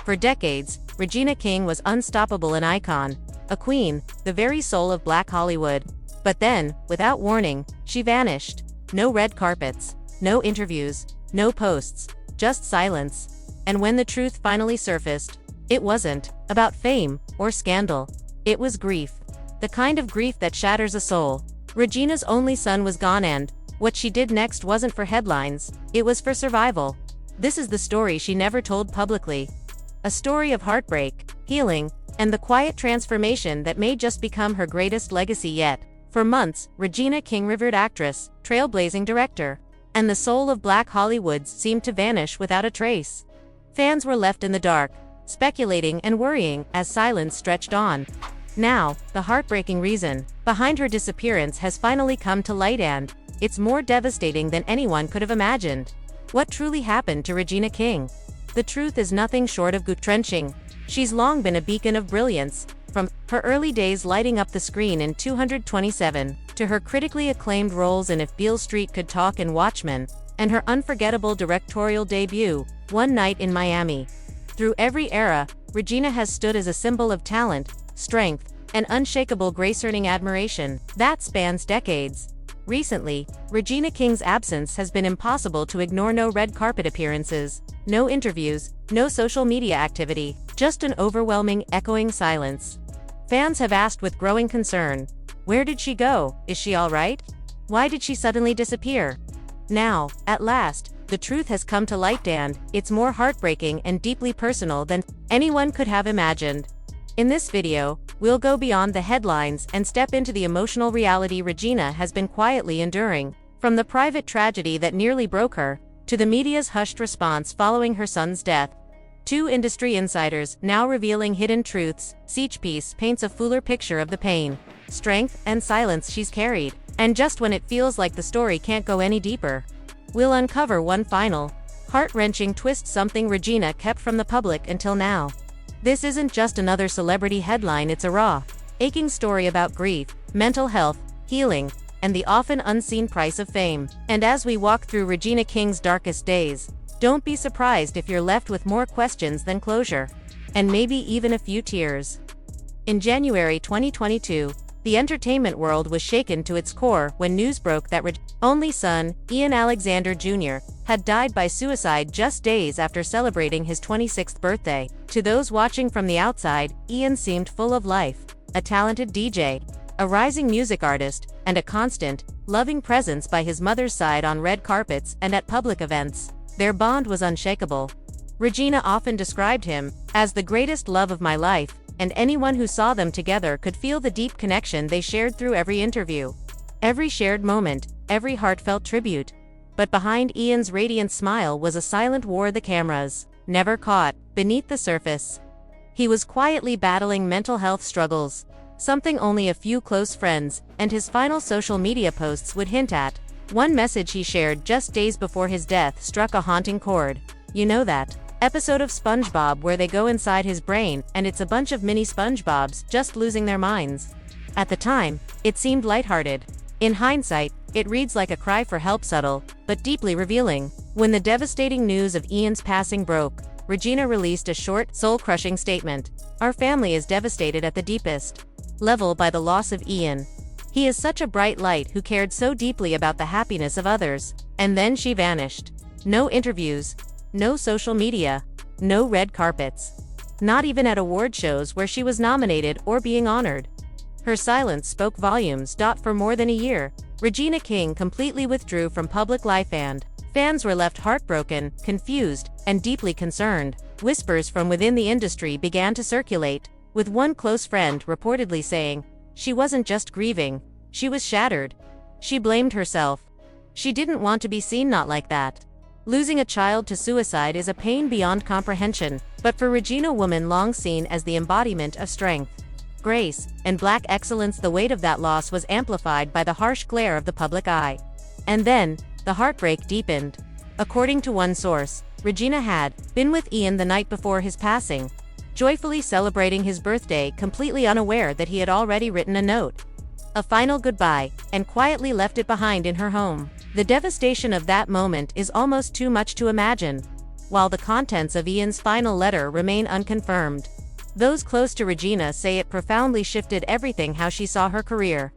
For decades, Regina King was unstoppable, an icon, a queen, the very soul of Black Hollywood. But then, without warning, she vanished. No red carpets, no interviews, no posts, just silence. And when the truth finally surfaced, it wasn't about fame or scandal. It was grief. The kind of grief that shatters a soul. Regina's only son was gone, and what she did next wasn't for headlines, it was for survival. This is the story she never told publicly. A story of heartbreak, healing, and the quiet transformation that may just become her greatest legacy yet. For months, Regina King, revered actress, trailblazing director, and the soul of Black Hollywood, seemed to vanish without a trace. Fans were left in the dark, speculating and worrying as silence stretched on. Now, the heartbreaking reason behind her disappearance has finally come to light, and it's more devastating than anyone could have imagined. What truly happened to Regina King? The truth is nothing short of gut-wrenching. She's long been a beacon of brilliance, from her early days lighting up the screen in 227, to her critically acclaimed roles in If Beale Street Could Talk and Watchmen, and her unforgettable directorial debut, One Night in Miami. Through every era, Regina has stood as a symbol of talent, strength, and unshakable grace, earning admiration that spans decades. Recently, Regina King's absence has been impossible to ignore. No red carpet appearances, no interviews, no social media activity, just an overwhelming, echoing silence. Fans have asked with growing concern, where did she go? Is she all right? Why did she suddenly disappear? Now, at last, the truth has come to light, and it's more heartbreaking and deeply personal than anyone could have imagined. In this video, we'll go beyond the headlines and step into the emotional reality Regina has been quietly enduring. From the private tragedy that nearly broke her, to the media's hushed response following her son's death. Two industry insiders now revealing hidden truths. Each piece paints a fuller picture of the pain, strength, and silence she's carried. And just when it feels like the story can't go any deeper, we'll uncover one final, heart-wrenching twist, something Regina kept from the public until now. This isn't just another celebrity headline, it's a raw, aching story about grief, mental health, healing, and the often unseen price of fame. And as we walk through Regina King's darkest days, don't be surprised if you're left with more questions than closure, and maybe even a few tears. In January 2022, the entertainment world was shaken to its core when news broke that Regina's only son, Ian Alexander Jr., had died by suicide just days after celebrating his 26th birthday. To those watching from the outside, Ian seemed full of life, a talented DJ, a rising music artist, and a constant, loving presence by his mother's side on red carpets and at public events. Their bond was unshakable. Regina often described him as the greatest love of my life, and anyone who saw them together could feel the deep connection they shared through every interview, every shared moment, every heartfelt tribute. But behind Ian's radiant smile was a silent war the cameras never caught. Beneath the surface, he was quietly battling mental health struggles, something only a few close friends and his final social media posts would hint at. One message he shared just days before his death struck a haunting chord. You know that episode of SpongeBob where they go inside his brain and it's a bunch of mini SpongeBobs just losing their minds? At the time, it seemed lighthearted. In hindsight, it reads like a cry for help, subtle, but deeply revealing. When the devastating news of Ian's passing broke, Regina released a short, soul-crushing statement. Our family is devastated at the deepest level by the loss of Ian. He is such a bright light who cared so deeply about the happiness of others. And then she vanished. No interviews, no social media, no red carpets. Not even at award shows where she was nominated or being honored. Her silence spoke volumes. For more than a year, Regina King completely withdrew from public life, and fans were left heartbroken, confused, and deeply concerned. Whispers from within the industry began to circulate, with one close friend reportedly saying, she wasn't just grieving, she was shattered. She blamed herself. She didn't want to be seen not like that. Losing a child to suicide is a pain beyond comprehension, but for Regina, a woman long seen as the embodiment of strength, grace, and Black excellence, the weight of that loss was amplified by the harsh glare of the public eye. And then, the heartbreak deepened. According to one source, Regina had been with Ian the night before his passing, joyfully celebrating his birthday, completely unaware that he had already written a note, a final goodbye, and quietly left it behind in her home. The devastation of that moment is almost too much to imagine. while the contents of Ian's final letter remain unconfirmed. Those close to Regina say it profoundly shifted everything: how she saw her career,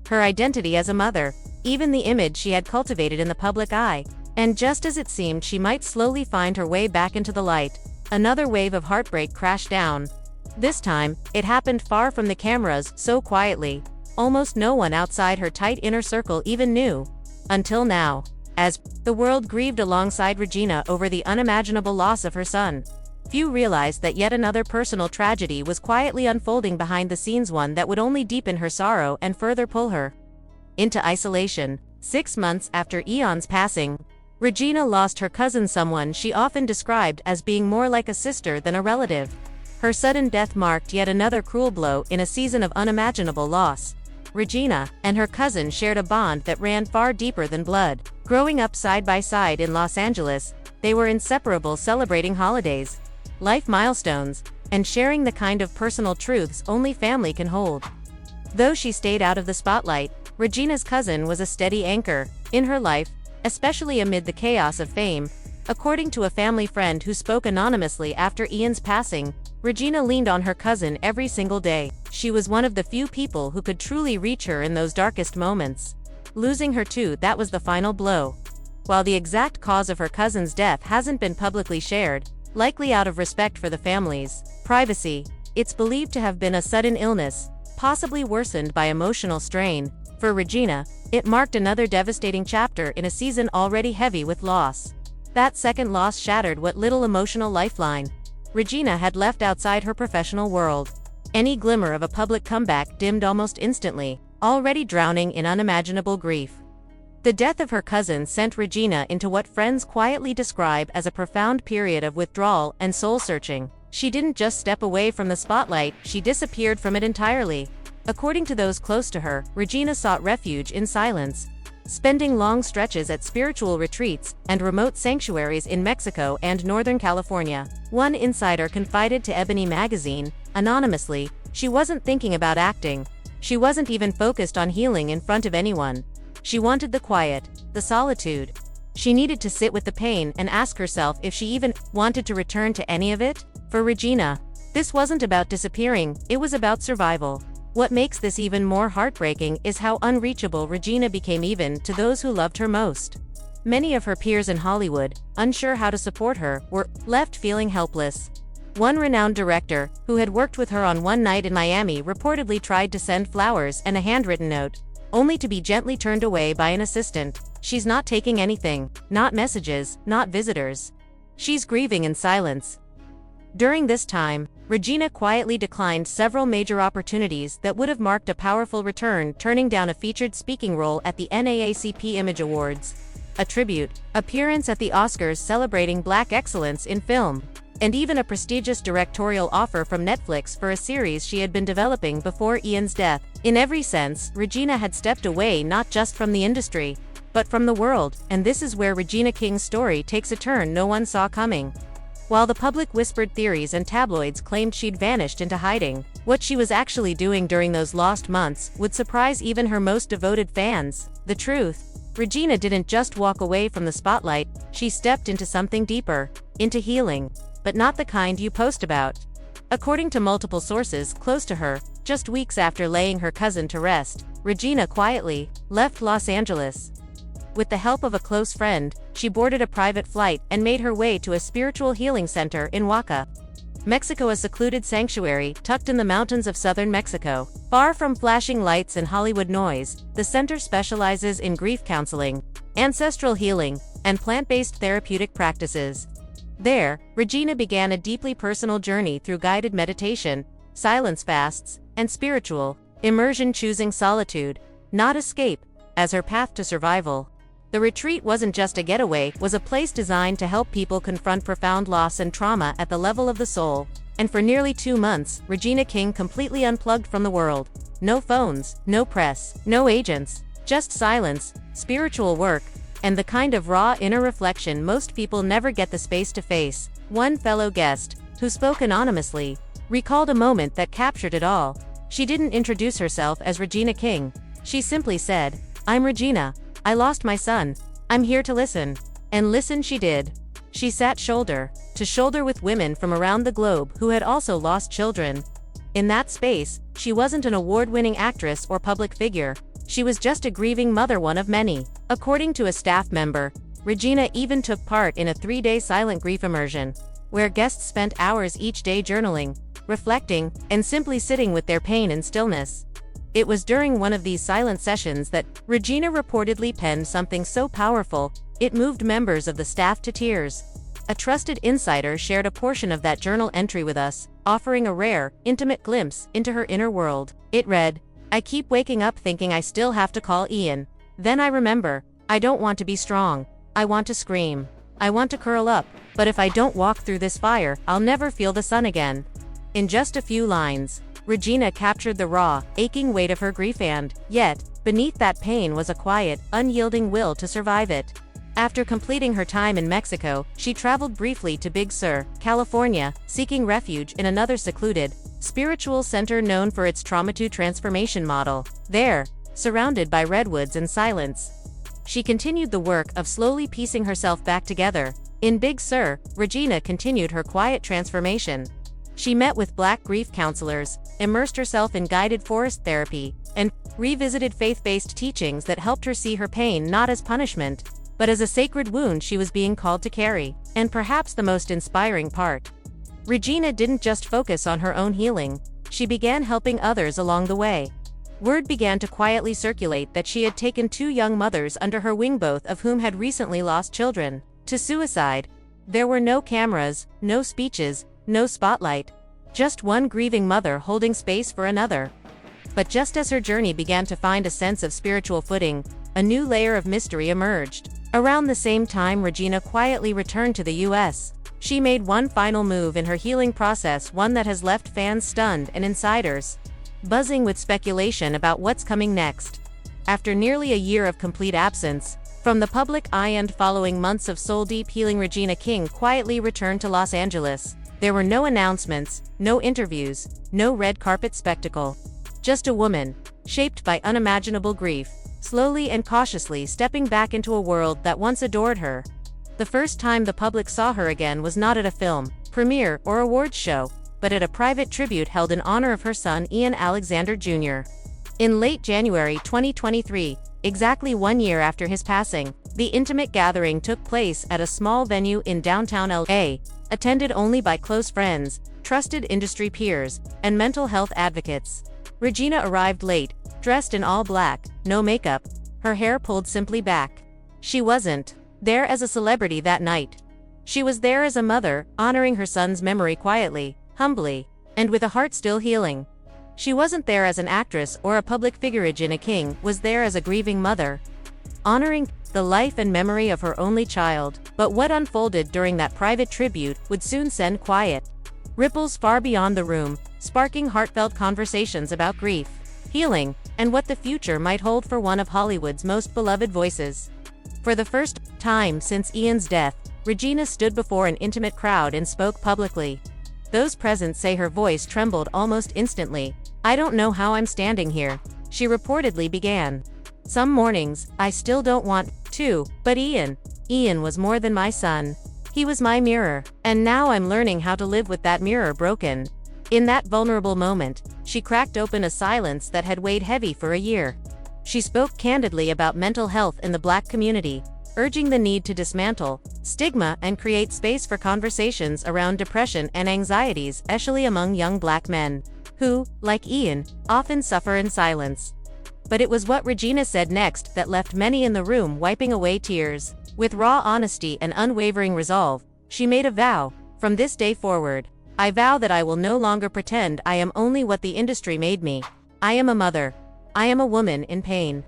her identity as a mother, even the image she had cultivated in the public eye. And just as it seemed she might slowly find her way back into the light, another wave of heartbreak crashed down. This time, it happened far from the cameras, so quietly, almost no one outside her tight inner circle even knew. Until now, as the world grieved alongside Regina over the unimaginable loss of her son, few realized that yet another personal tragedy was quietly unfolding behind the scenes, one that would only deepen her sorrow and further pull her into isolation. 6 months after Ian's passing, Regina lost her cousin, someone she often described as being more like a sister than a relative. Her sudden death marked yet another cruel blow in a season of unimaginable loss. Regina and her cousin shared a bond that ran far deeper than blood. Growing up side by side in Los Angeles, they were inseparable, celebrating holidays, life milestones, and sharing the kind of personal truths only family can hold. Though she stayed out of the spotlight, Regina's cousin was a steady anchor in her life, especially amid the chaos of fame. According to a family friend who spoke anonymously after Ian's passing, Regina leaned on her cousin every single day. She was one of the few people who could truly reach her in those darkest moments. Losing her too, that was the final blow. While the exact cause of her cousin's death hasn't been publicly shared, likely out of respect for the family's privacy, it's believed to have been a sudden illness, possibly worsened by emotional strain. For Regina, it marked another devastating chapter in a season already heavy with loss. That second loss shattered what little emotional lifeline Regina had left outside her professional world. Any glimmer of a public comeback dimmed almost instantly, already drowning in unimaginable grief. The death of her cousin sent Regina into what friends quietly describe as a profound period of withdrawal and soul-searching. She didn't just step away from the spotlight, she disappeared from it entirely. According to those close to her, Regina sought refuge in silence, spending long stretches at spiritual retreats and remote sanctuaries in Mexico and Northern California. One insider confided to Ebony magazine, anonymously, she wasn't thinking about acting. She wasn't even focused on healing in front of anyone. She wanted the quiet, the solitude. She needed to sit with the pain and ask herself if she even wanted to return to any of it. For Regina, this wasn't about disappearing, it was about survival. What makes this even more heartbreaking is how unreachable Regina became even to those who loved her most. Many of her peers in Hollywood, unsure how to support her, were left feeling helpless. One renowned director, who had worked with her on One Night in Miami, reportedly tried to send flowers and a handwritten note, only to be gently turned away by an assistant. She's not taking anything, not messages, not visitors. She's grieving in silence. During this time, Regina quietly declined several major opportunities that would have marked a powerful return, turning down a featured speaking role at the NAACP Image Awards, a tribute appearance at the Oscars celebrating Black excellence in film, and even a prestigious directorial offer from Netflix for a series she had been developing before Ian's death. In every sense, Regina had stepped away not just from the industry, but from the world, and this is where Regina King's story takes a turn no one saw coming. While the public whispered theories and tabloids claimed she'd vanished into hiding, what she was actually doing during those lost months would surprise even her most devoted fans. The truth: Regina didn't just walk away from the spotlight, she stepped into something deeper, into healing, but not the kind you post about. According to multiple sources close to her, just weeks after laying her cousin to rest, Regina quietly left Los Angeles. With the help of a close friend, she boarded a private flight and made her way to a spiritual healing center in Oaxaca, Mexico, a secluded sanctuary tucked in the mountains of southern Mexico. Far from flashing lights and Hollywood noise, the center specializes in grief counseling, ancestral healing, and plant-based therapeutic practices. There, Regina began a deeply personal journey through guided meditation, silence fasts, and spiritual immersion, choosing solitude, not escape, as her path to survival. The retreat wasn't just a getaway, it was a place designed to help people confront profound loss and trauma at the level of the soul. And for nearly 2 months, Regina King completely unplugged from the world. No phones, no press, no agents, just silence, spiritual work, and the kind of raw inner reflection most people never get the space to face. One fellow guest, who spoke anonymously, recalled a moment that captured it all. She didn't introduce herself as Regina King. She simply said, "I'm Regina. I lost my son. I'm here to listen." And listen she did. She sat shoulder to shoulder with women from around the globe who had also lost children. In that space, she wasn't an award-winning actress or public figure. She was just a grieving mother, one of many. According to a staff member, Regina even took part in a 3-day silent grief immersion, where guests spent hours each day journaling, reflecting, and simply sitting with their pain and stillness. It was during one of these silent sessions that Regina reportedly penned something so powerful, it moved members of the staff to tears. A trusted insider shared a portion of that journal entry with us, offering a rare, intimate glimpse into her inner world. It read, "I keep waking up thinking I still have to call Ian. Then I remember, I don't want to be strong. I want to scream. I want to curl up, but if I don't walk through this fire, I'll never feel the sun again." In just a few lines, Regina captured the raw, aching weight of her grief, and yet, beneath that pain was a quiet, unyielding will to survive it. After completing her time in Mexico, she traveled briefly to Big Sur, California, seeking refuge in another secluded, spiritual center known for its trauma to transformation model. There, surrounded by redwoods and silence, she continued the work of slowly piecing herself back together. In Big Sur, Regina continued her quiet transformation. She met with Black grief counselors, immersed herself in guided forest therapy, and revisited faith-based teachings that helped her see her pain not as punishment, but as a sacred wound she was being called to carry. And perhaps the most inspiring part, Regina didn't just focus on her own healing, she began helping others along the way. Word began to quietly circulate that she had taken 2 young mothers under her wing, both of whom had recently lost children to suicide. There were no cameras, no speeches, no spotlight, just one grieving mother holding space for another. But just as her journey began to find a sense of spiritual footing, a new layer of mystery emerged. Around the same time Regina quietly returned to the US. She made one final move in her healing process, one that has left fans stunned and insiders buzzing with speculation about what's coming next. After nearly a year of complete absence from the public eye and following months of soul-deep healing, Regina King quietly returned to Los Angeles. There were no announcements, no interviews, no red carpet spectacle. Just a woman, shaped by unimaginable grief, slowly and cautiously stepping back into a world that once adored her. The first time the public saw her again was not at a film premiere or awards show, but at a private tribute held in honor of her son Ian Alexander Jr. In late January 2023, exactly 1 year after his passing, the intimate gathering took place at a small venue in downtown LA, attended only by close friends, trusted industry peers, and mental health advocates. Regina arrived late, dressed in all black, no makeup, her hair pulled simply back. She wasn't there as a celebrity that night. She was there as a mother, honoring her son's memory quietly, humbly, and with a heart still healing. She wasn't there as an actress or a public figure. Regina King was there as a grieving mother, honoring the life and memory of her only child. But what unfolded during that private tribute would soon send quiet ripples far beyond the room, sparking heartfelt conversations about grief, healing, and what the future might hold for one of Hollywood's most beloved voices. For the first time since Ian's death, Regina stood before an intimate crowd and spoke publicly. Those present say her voice trembled almost instantly. "I don't know how I'm standing here," she reportedly began. "Some mornings, I still don't want to, but Ian was more than my son. He was my mirror, and now I'm learning how to live with that mirror broken." In that vulnerable moment, she cracked open a silence that had weighed heavy for a year. She spoke candidly about mental health in the Black community, urging the need to dismantle stigma and create space for conversations around depression and anxieties, especially among young Black men, who, like Ian, often suffer in silence. But it was what Regina said next that left many in the room wiping away tears. With raw honesty and unwavering resolve, she made a vow: "From this day forward, I vow that I will no longer pretend I am only what the industry made me. I am a mother. I am a woman in pain.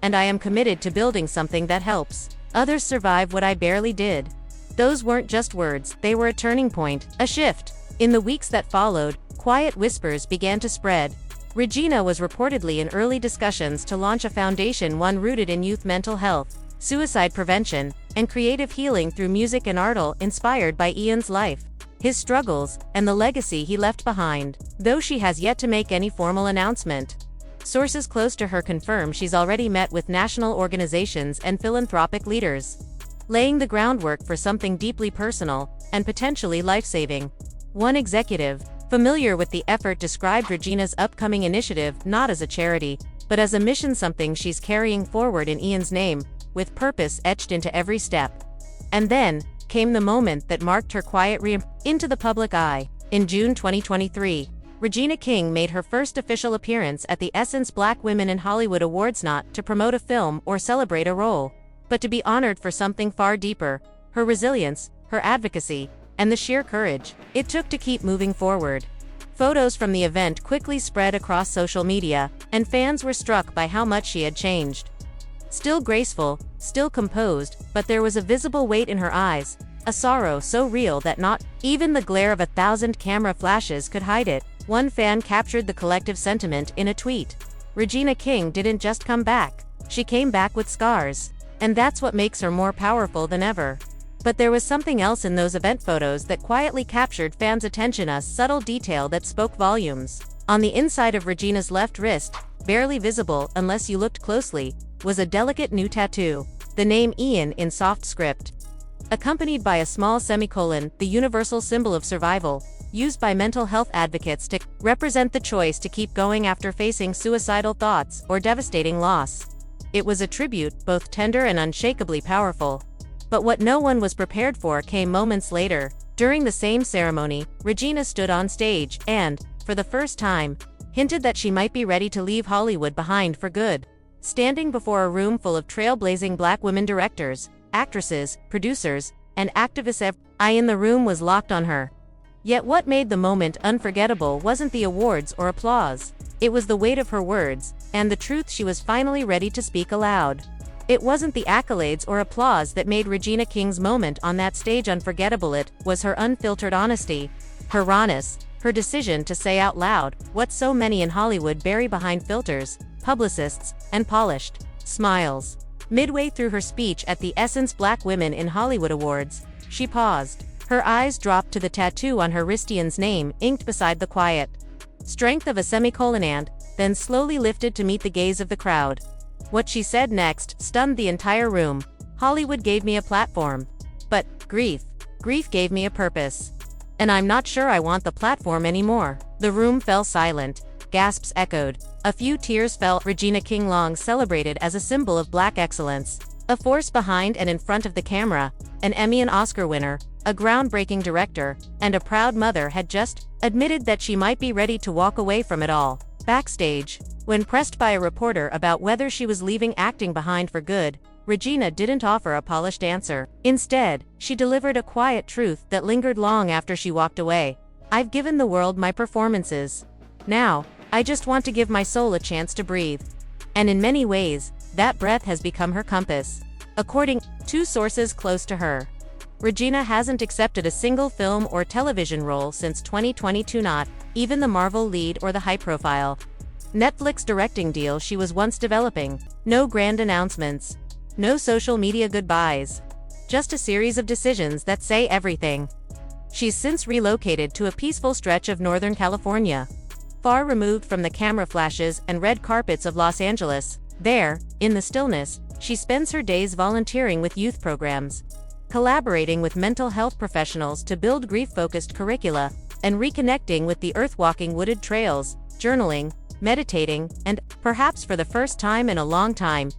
And I am committed to building something that helps others survive what I barely did." Those weren't just words, they were a turning point, a shift. In the weeks that followed, quiet whispers began to spread. Regina was reportedly in early discussions to launch a foundation, one rooted in youth mental health, suicide prevention, and creative healing through music and art, all inspired by Ian's life, his struggles, and the legacy he left behind. Though she has yet to make any formal announcement, sources close to her confirm she's already met with national organizations and philanthropic leaders. laying the groundwork for something deeply personal and potentially life-saving. One executive, familiar with the effort, described Regina's upcoming initiative not as a charity, but as a mission, something she's carrying forward in Ian's name, with purpose etched into every step. And then came the moment that marked her quiet re-entry into the public eye. In June 2023, Regina King made her first official appearance at the Essence Black Women in Hollywood Awards, not to promote a film or celebrate a role, but to be honored for something far deeper: her resilience, her advocacy, and the sheer courage it took to keep moving forward. Photos from the event quickly spread across social media, and fans were struck by how much she had changed. Still graceful, still composed, but there was a visible weight in her eyes, a sorrow so real that not even the glare of 1,000 camera flashes could hide it. One fan captured the collective sentiment in a tweet: "Regina King didn't just come back, she came back with scars. And that's what makes her more powerful than ever." But there was something else in those event photos that quietly captured fans' attention, a subtle detail that spoke volumes. On the inside of Regina's left wrist, barely visible unless you looked closely, was a delicate new tattoo, the name Ian in soft script, accompanied by a small semicolon, the universal symbol of survival, used by mental health advocates to represent the choice to keep going after facing suicidal thoughts or devastating loss. It was a tribute, both tender and unshakably powerful. But what no one was prepared for came moments later. During the same ceremony, Regina stood on stage and, for the first time, hinted that she might be ready to leave Hollywood behind for good. Standing before a room full of trailblazing Black women directors, actresses, producers, and activists, every eye in the room was locked on her. Yet what made the moment unforgettable wasn't the awards or applause. It was the weight of her words, and the truth she was finally ready to speak aloud. It wasn't the accolades or applause that made Regina King's moment on that stage unforgettable. It was her unfiltered honesty, her rawness, her decision to say out loud what so many in Hollywood bury behind filters, publicists, and polished smiles. Midway through her speech at the Essence Black Women in Hollywood Awards, she paused. Her eyes dropped to the tattoo on her wrist, Ian's name inked beside the quiet strength of a semicolon, and then slowly lifted to meet the gaze of the crowd. What she said next stunned the entire room. "Hollywood gave me a platform. But grief gave me a purpose. And I'm not sure I want the platform anymore." The room fell silent. Gasps echoed. A few tears fell. Regina King, long celebrated as a symbol of Black excellence, a force behind and in front of the camera, an Emmy and Oscar winner, a groundbreaking director, and a proud mother, had just admitted that she might be ready to walk away from it all. Backstage, when pressed by a reporter about whether she was leaving acting behind for good, Regina didn't offer a polished answer. Instead, she delivered a quiet truth that lingered long after she walked away. "I've given the world my performances. Now, I just want to give my soul a chance to breathe." And in many ways, that breath has become her compass. According to sources close to her, Regina hasn't accepted a single film or television role since 2022, not even the Marvel lead or the high-profile Netflix directing deal she was once developing. No grand announcements. No social media goodbyes. Just a series of decisions that say everything. She's since relocated to a peaceful stretch of Northern California, far removed from the camera flashes and red carpets of Los Angeles. There, in the stillness, she spends her days volunteering with youth programs, collaborating with mental health professionals to build grief-focused curricula, and reconnecting with the earth-walking wooded trails, journaling, meditating, and, perhaps for the first time in a long time,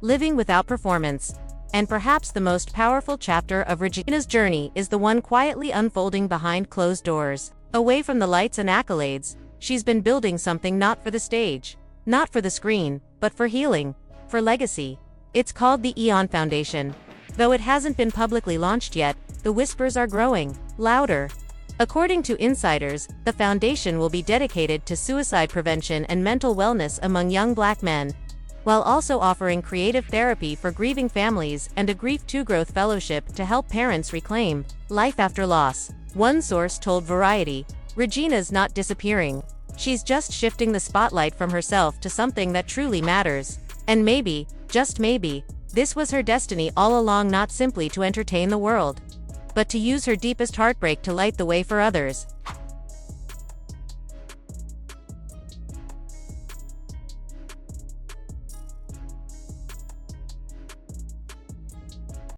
living without performance. And perhaps the most powerful chapter of Regina's journey is the one quietly unfolding behind closed doors. Away from the lights and accolades, she's been building something not for the stage, not for the screen, but for healing, for legacy. It's called the Ian Foundation. Though it hasn't been publicly launched yet, the whispers are growing louder. According to insiders, the foundation will be dedicated to suicide prevention and mental wellness among young Black men, while also offering creative therapy for grieving families and a Grief to Growth fellowship to help parents reclaim life after loss. One source told Variety, "Regina's not disappearing. She's just shifting the spotlight from herself to something that truly matters. And maybe, just maybe, this was her destiny all along, not simply to entertain the world, but to use her deepest heartbreak to light the way for others."